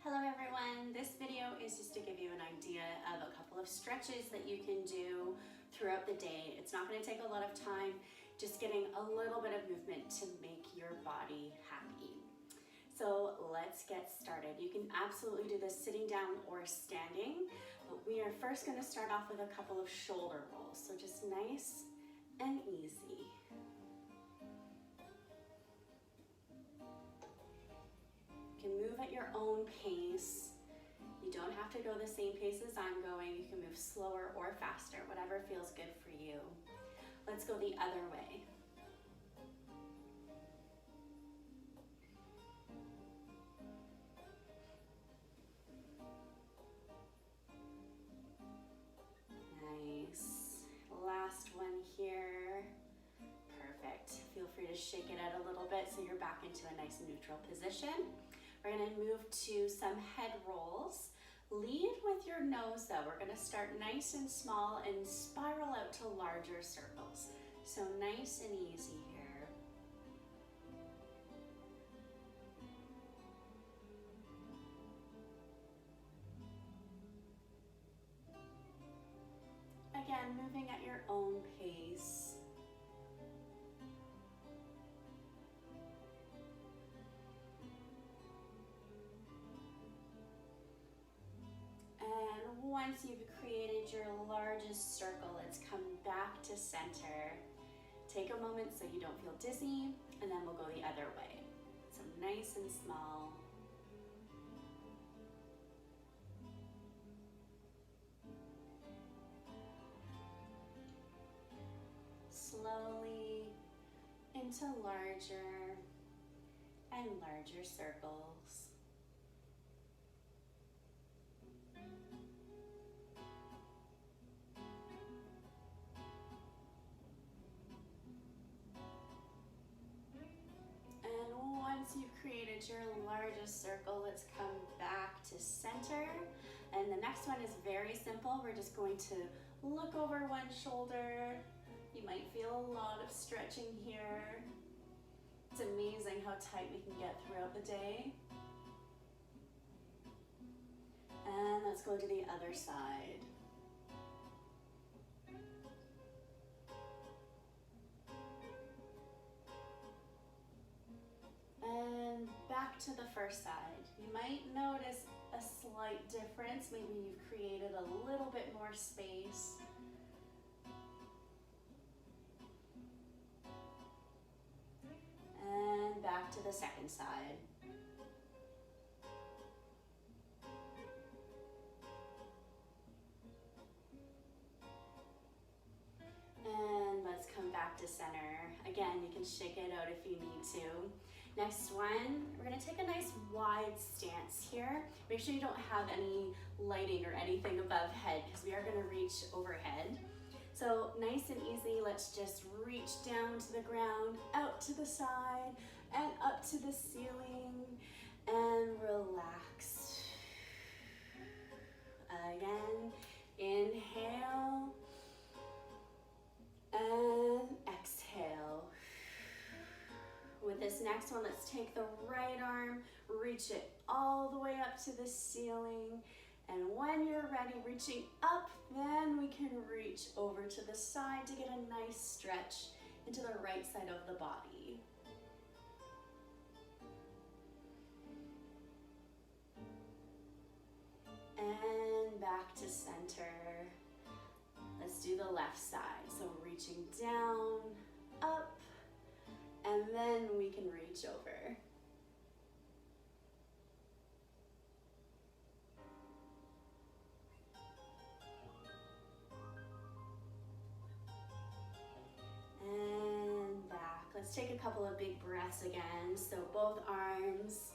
Hello everyone, this video is just to give you an idea of a couple of stretches that you can do throughout the day. It's not going to take a lot of time, just getting a little bit of movement to make your body happy. So let's get started. You can absolutely do this sitting down or standing, but we are first going to start off with a couple of shoulder rolls. So just nice and easy. You can move at your own pace. You don't have to go the same pace as I'm going. You can move slower or faster, whatever feels good for you. Let's go the other way. Nice. Last one here. Perfect. Feel free to shake it out a little bit so you're back into a nice neutral position. We're going to move to some head rolls. Lead with your nose though. We're going to start nice and small and spiral out to larger circles. So nice and easy here. Again, moving at your own pace. And once you've created your largest circle, let's come back to center. Take a moment so you don't feel dizzy, and then we'll go the other way. So nice and small. Slowly into larger and larger circles. You've created your largest circle, let's come back to center. And the next one is very simple. We're just going to look over one shoulder. You might feel a lot of stretching here. It's amazing how tight we can get throughout the day. And let's go to the other side. And back to the first side. You might notice a slight difference. Maybe you've created a little bit more space. And back to the second side. And let's come back to center. Again, you can shake it out if you need to. Next one, we're gonna take a nice wide stance here. Make sure you don't have any lighting or anything above head because we are gonna reach overhead. So nice and easy, let's just reach down to the ground, out to the side, and up to the ceiling, and relax. Again, inhale, and exhale. With this next one, let's take the right arm, reach it all the way up to the ceiling. And when you're ready, reaching up, then we can reach over to the side to get a nice stretch into the right side of the body. And back to center. Let's do the left side. So reaching down, up, and then we can reach over. And back. Let's take a couple of big breaths again. So both arms.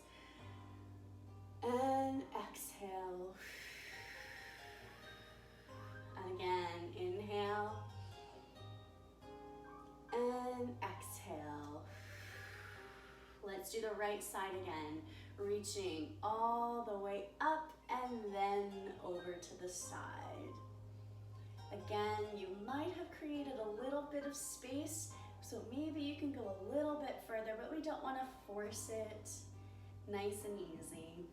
And exhale. Again, inhale. And exhale. Let's do the right side again, reaching all the way up and then over to the side. Again, you might have created a little bit of space, so maybe you can go a little bit further, but we don't want to force it. Nice and easy.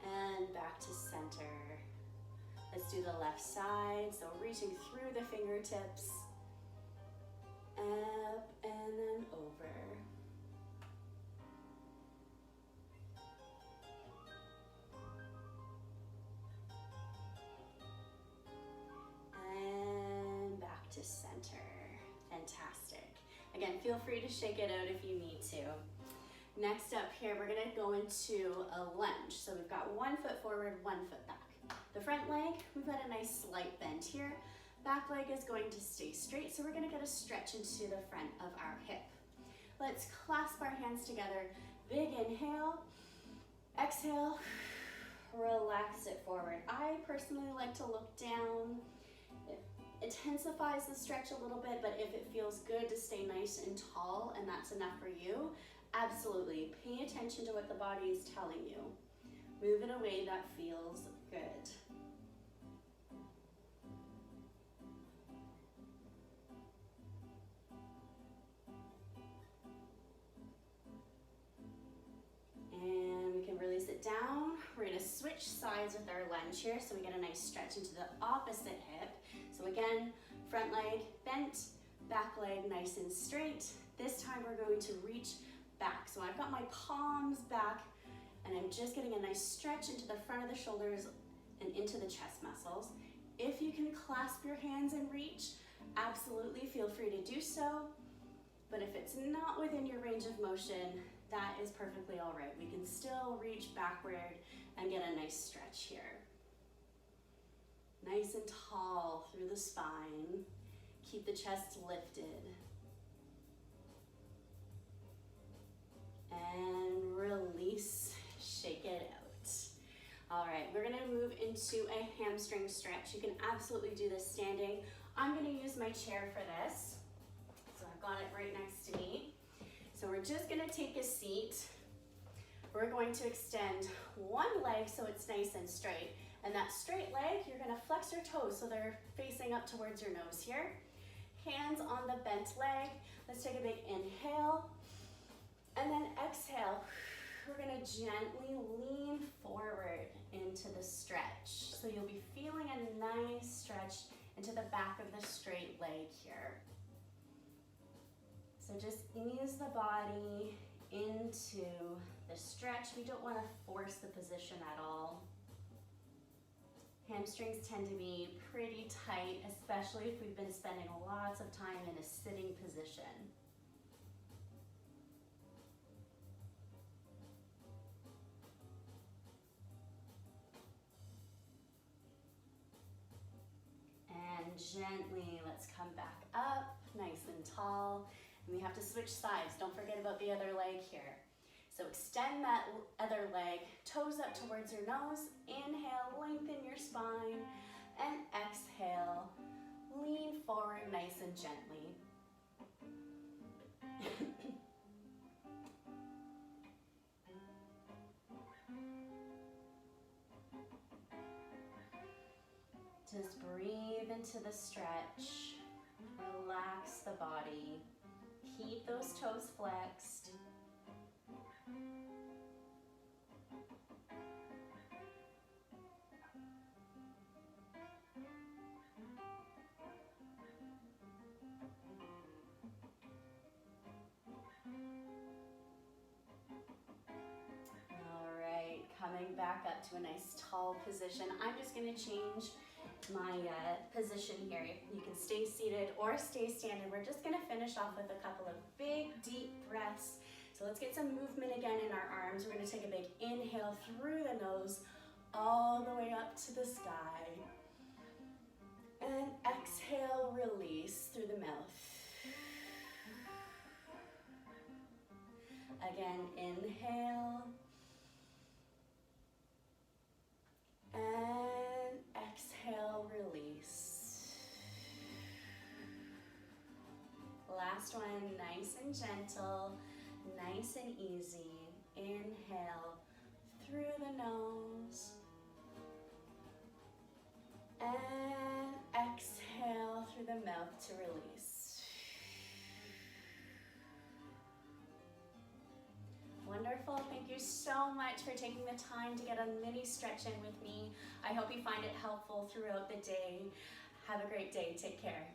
and back to center. Let's do the left side, so reaching through the fingertips, up and then over. And back to center. Fantastic. Again, feel free to shake it out if you need to. Next up here, we're gonna go into a lunge. So we've got 1 foot forward, 1 foot back. The front leg, we've got a nice slight bend here. Back leg is going to stay straight, so we're gonna get a stretch into the front of our hip. Let's clasp our hands together. Big inhale, exhale, relax it forward. I personally like to look down. It intensifies the stretch a little bit, but if it feels good to stay nice and tall and that's enough for you, absolutely. Pay attention to what the body is telling you. Move in a way that feels good. And we can release it down. We're gonna switch sides with our lunge here so we get a nice stretch into the opposite hip. So again, front leg bent, back leg nice and straight. This time we're going to reach back. So I've got my palms back and I'm just getting a nice stretch into the front of the shoulders and into the chest muscles. If you can clasp your hands and reach, absolutely feel free to do so. But if it's not within your range of motion, that is perfectly all right. We can still reach backward and get a nice stretch here. Nice and tall through the spine. Keep the chest lifted. And release, shake it out. All right, we're gonna move into a hamstring stretch. You can absolutely do this standing. I'm gonna use my chair for this. So I've got it right next to me. So we're just gonna take a seat. We're going to extend one leg so it's nice and straight. And that straight leg, you're gonna flex your toes so they're facing up towards your nose here. Hands on the bent leg. Let's take a big inhale. And then exhale. We're gonna gently lean forward into the stretch. So you'll be feeling a nice stretch into the back of the straight leg here. So just ease the body into the stretch. We don't want to force the position at all. Hamstrings tend to be pretty tight, especially if we've been spending lots of time in a sitting position. And gently, let's come back up, nice and tall. And we have to switch sides. Don't forget about the other leg here. So extend that other leg, toes up towards your nose. Inhale, lengthen your spine. And exhale, lean forward nice and gently. Just breathe into the stretch. Relax the body. Keep those toes flexed. All right, coming back up to a nice tall position. I'm just going to change my position here. You can stay seated or stay standing. We're just gonna finish off with a couple of big deep breaths. So let's get some movement again in our arms. We're gonna take a big inhale through the nose all the way up to the sky. And exhale, release through the mouth. Again, inhale. And exhale, release. Last one, nice and gentle, nice and easy. Inhale through the nose. And exhale through the mouth to release. Wonderful. Thank you so so much for taking the time to get a mini stretch in with me. I hope you find it helpful throughout the day. Have a great day. Take care.